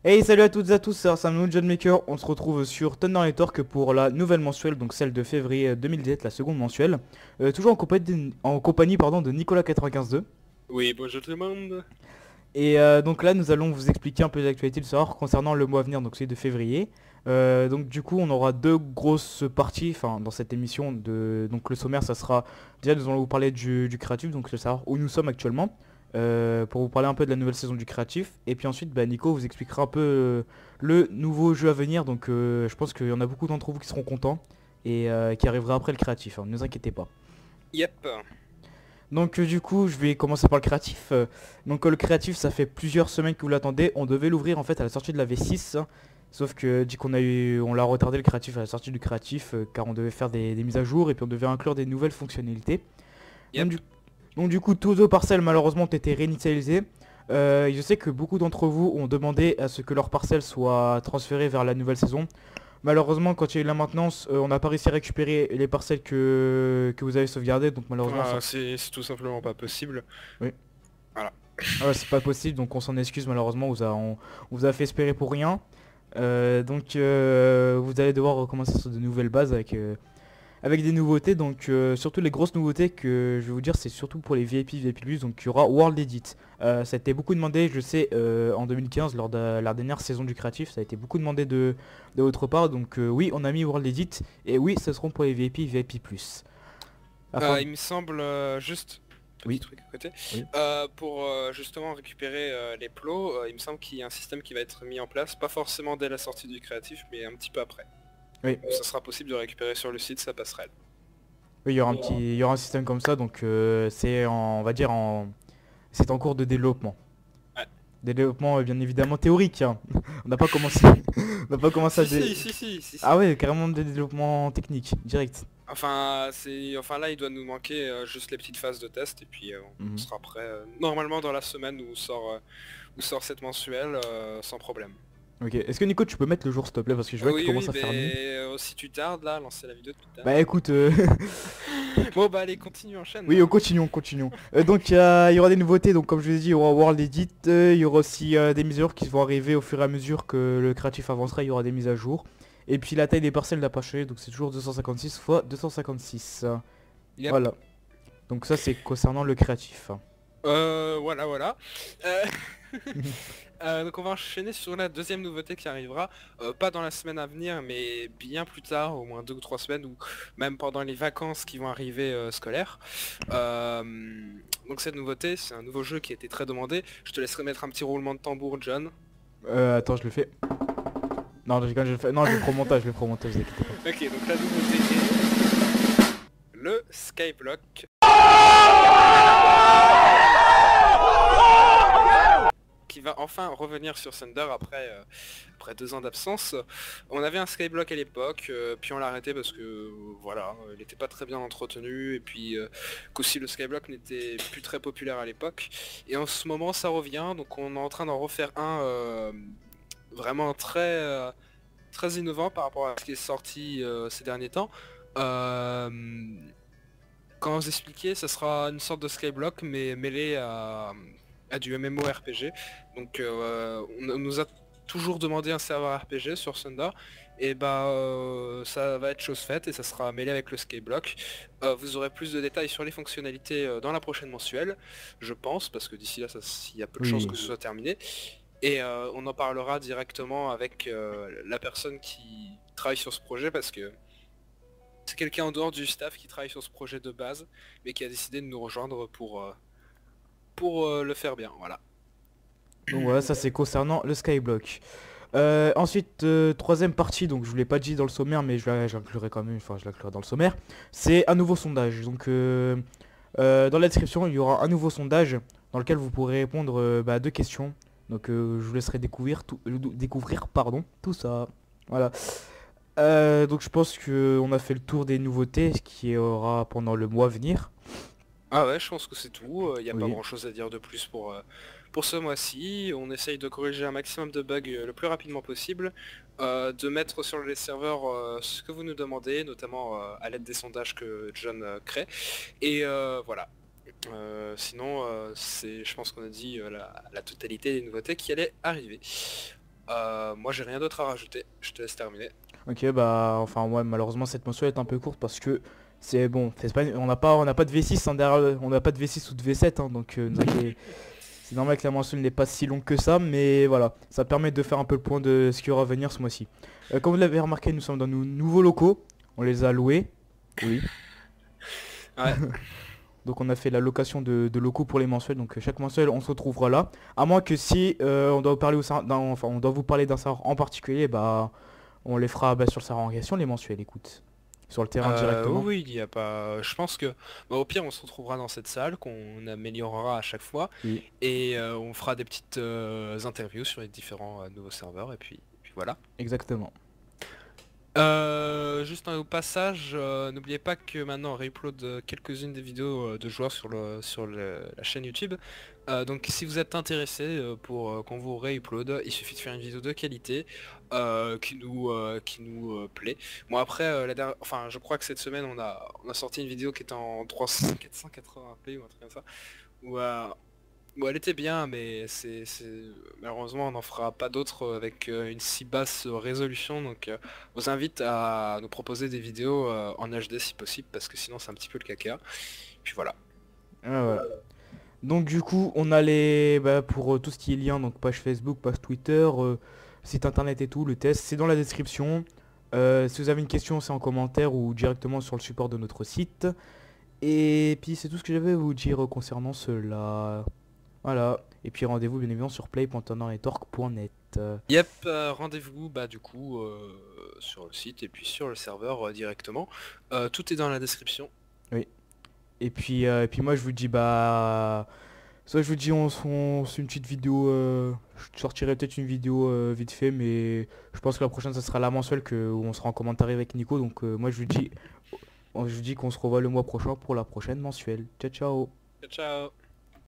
Hey, salut à toutes et à tous, c'est Sam John Maker. On se retrouve sur Thunder Network pour la nouvelle mensuelle, donc celle de février 2017, la seconde mensuelle. Toujours en compagnie de Nicolas952. Oui, bonjour tout le monde. Et donc là, nous allons vous expliquer un peu l'actualité de ce soir concernant le mois à venir, donc celui de février. Donc du coup, on aura deux grosses parties, dans cette émission. Donc le sommaire, ça sera... Déjà, nous allons vous parler du créatif, donc de savoir où nous sommes actuellement. Pour vous parler un peu de la nouvelle saison du créatif. Et puis ensuite, Nico vous expliquera un peu le nouveau jeu à venir. Donc je pense qu'il y en a beaucoup d'entre vous qui seront contents et qui arrivera après le créatif, ne vous inquiétez pas. Yep. Donc du coup, je vais commencer par le créatif. Donc le créatif, ça fait plusieurs semaines que vous l'attendez. On devait l'ouvrir en fait à la sortie de la V6. Sauf que dit qu'on l'a retardé le créatif à la sortie du créatif car on devait faire des mises à jour et puis on devait inclure des nouvelles fonctionnalités. Yep. Donc du coup, tous nos parcelles malheureusement ont été réinitialisées. Je sais que beaucoup d'entre vous ont demandé à ce que leurs parcelles soient transférées vers la nouvelle saison. Malheureusement, quand il y a eu la maintenance, on n'a pas réussi à récupérer les parcelles que vous avez sauvegardées. Donc malheureusement, c'est tout simplement pas possible. Oui. Voilà. Ah ouais, c'est pas possible, donc on s'en excuse malheureusement. On vous a fait espérer pour rien. Donc vous allez devoir recommencer sur de nouvelles bases avec des nouveautés, donc surtout les grosses nouveautés que je vais vous dire, c'est surtout pour les VIP+, donc il y aura World Edit. Ça a été beaucoup demandé, je sais, en 2015, lors de la dernière saison du créatif, ça a été beaucoup demandé de votre part, donc oui, on a mis World Edit, et oui, ce seront pour les VIP+. Il me semble juste... Oui. Truc à côté. Oui. Pour justement récupérer les plots, il me semble qu'il y a un système qui va être mis en place, pas forcément dès la sortie du créatif, mais un petit peu après. Oui. Donc, ça sera possible de récupérer sur le site sa passerelle. Oui, il y aura un système comme ça, donc c'est on va dire c'est en cours de développement. Ouais. Développement bien évidemment théorique, hein. On n'a pas commencé. On n'a pas commencé à si. Ah ouais, carrément des développements techniques, direct. Enfin là il doit nous manquer juste les petites phases de test et puis on sera prêt normalement dans la semaine où sort cette mensuelle sans problème. Ok, est-ce que Nico tu peux mettre le jour s'il te plaît parce que je vois qu'il commence à faire nuit. Si tu tardes là, lancer la vidéo tout à l'heure. Bah écoute Bon bah allez, continue, enchaîne. Oui, continuons. Donc il y aura des nouveautés, donc comme je vous ai dit, il y aura World Edit, il y aura aussi des mises à jour qui vont arriver au fur et à mesure que le créatif avancera, il y aura des mises à jour. Et puis la taille des parcelles n'a pas changé, donc c'est toujours 256 x 256. Yep. Voilà. Donc ça c'est concernant le créatif. Voilà. Donc on va enchaîner sur la deuxième nouveauté qui arrivera, pas dans la semaine à venir mais bien plus tard, au moins 2 ou 3 semaines ou même pendant les vacances qui vont arriver scolaires. Donc cette nouveauté, c'est un nouveau jeu qui a été très demandé. Je te laisserai mettre un petit roulement de tambour, John. Attends, je le fais. Non, je le fais. Non, je le ferai au montage, vous inquiétez pas. Ok, donc la nouveauté est le Skyblock. Qui va enfin revenir sur Thunder après 2 ans d'absence. On avait un Skyblock à l'époque, puis on l'a arrêté parce que voilà, il n'était pas très bien entretenu et puis qu'aussi le Skyblock n'était plus très populaire à l'époque. Et en ce moment ça revient, donc on est en train d'en refaire un vraiment très innovant par rapport à ce qui est sorti ces derniers temps. Comment vous expliquer, ça sera une sorte de Skyblock mais mêlé à du MMORPG. Donc on nous a toujours demandé un serveur RPG sur Thunder et ça va être chose faite et ça sera mêlé avec le Skyblock. Vous aurez plus de détails sur les fonctionnalités dans la prochaine mensuelle, je pense, parce que d'ici là il y a peu de chances que ce soit terminé. Et on en parlera directement avec la personne qui travaille sur ce projet parce que c'est quelqu'un en dehors du staff qui travaille sur ce projet de base mais qui a décidé de nous rejoindre pour le faire bien, voilà. Donc voilà, ça c'est concernant le Skyblock. Ensuite, troisième partie, donc je vous l'ai pas dit dans le sommaire, mais j'inclurai quand même, je l'inclurai dans le sommaire. C'est un nouveau sondage. Donc dans la description, il y aura un nouveau sondage dans lequel vous pourrez répondre à 2 questions. Donc je vous laisserai découvrir tout ça. Voilà. Donc je pense qu'on a fait le tour des nouveautés qu'il y aura pendant le mois à venir. Ah ouais, je pense que c'est tout, il n'y a pas Oui. grand chose à dire de plus pour ce mois-ci. On essaye de corriger un maximum de bugs le plus rapidement possible, de mettre sur les serveurs ce que vous nous demandez, notamment à l'aide des sondages que John crée. Et voilà. Sinon, je pense qu'on a dit la totalité des nouveautés qui allaient arriver. Moi j'ai rien d'autre à rajouter, je te laisse terminer. Ok, bah enfin ouais, malheureusement cette mensuelle est un peu courte parce que c'est bon, on n'a pas de V6 hein, derrière, on n'a pas de V6 ou de V7 hein, donc c'est normal que la mensuelle n'est pas si longue que ça, mais voilà, ça permet de faire un peu le point de ce qui aura à venir ce mois-ci. Comme vous l'avez remarqué, nous sommes dans nos nouveaux locaux, on les a loués, oui. Ouais. Donc on a fait la location de locaux pour les mensuels, donc chaque mensuel on se retrouvera là. À moins que si on doit vous parler enfin, on doit vous parler d'un serveur en particulier, bah on les fera sur le serveur en question, les mensuels, écoute. Sur le terrain directement. Oui, il y a pas. Je pense que au pire on se retrouvera dans cette salle qu'on améliorera à chaque fois Oui, et on fera des petites interviews sur les différents nouveaux serveurs et puis voilà. exactement. Juste au passage, n'oubliez pas que maintenant on réupload quelques-unes des vidéos de joueurs la chaîne YouTube. Donc si vous êtes intéressé pour qu'on vous réupload, il suffit de faire une vidéo de qualité qui nous plaît. Bon après, enfin je crois que cette semaine on a sorti une vidéo qui était en 480p ou un truc comme ça. Où, bon, elle était bien, mais malheureusement on n'en fera pas d'autres avec une si basse résolution. Donc on vous invite à nous proposer des vidéos en HD si possible, parce que sinon c'est un petit peu le caca. Puis voilà. Ah, voilà. Donc du coup on a les pour tout ce qui est lien, donc page Facebook, page Twitter, site internet et tout, le test, c'est dans la description. Si vous avez une question c'est en commentaire ou directement sur le support de notre site. Et puis c'est tout ce que j'avais à vous dire concernant cela. Voilà. Et puis rendez-vous bien évidemment sur play.tonornetorque.net. Yep, rendez-vous du coup sur le site et puis sur le serveur directement. Tout est dans la description. Oui. Et puis moi je vous dis soit je vous dis on se fait une petite vidéo, je sortirai peut-être une vidéo vite fait, mais je pense que la prochaine ça sera la mensuelle où on sera en commentaire avec Nico. Donc moi je vous dis qu'on se revoit le mois prochain pour la prochaine mensuelle. Ciao ciao. Ciao ciao.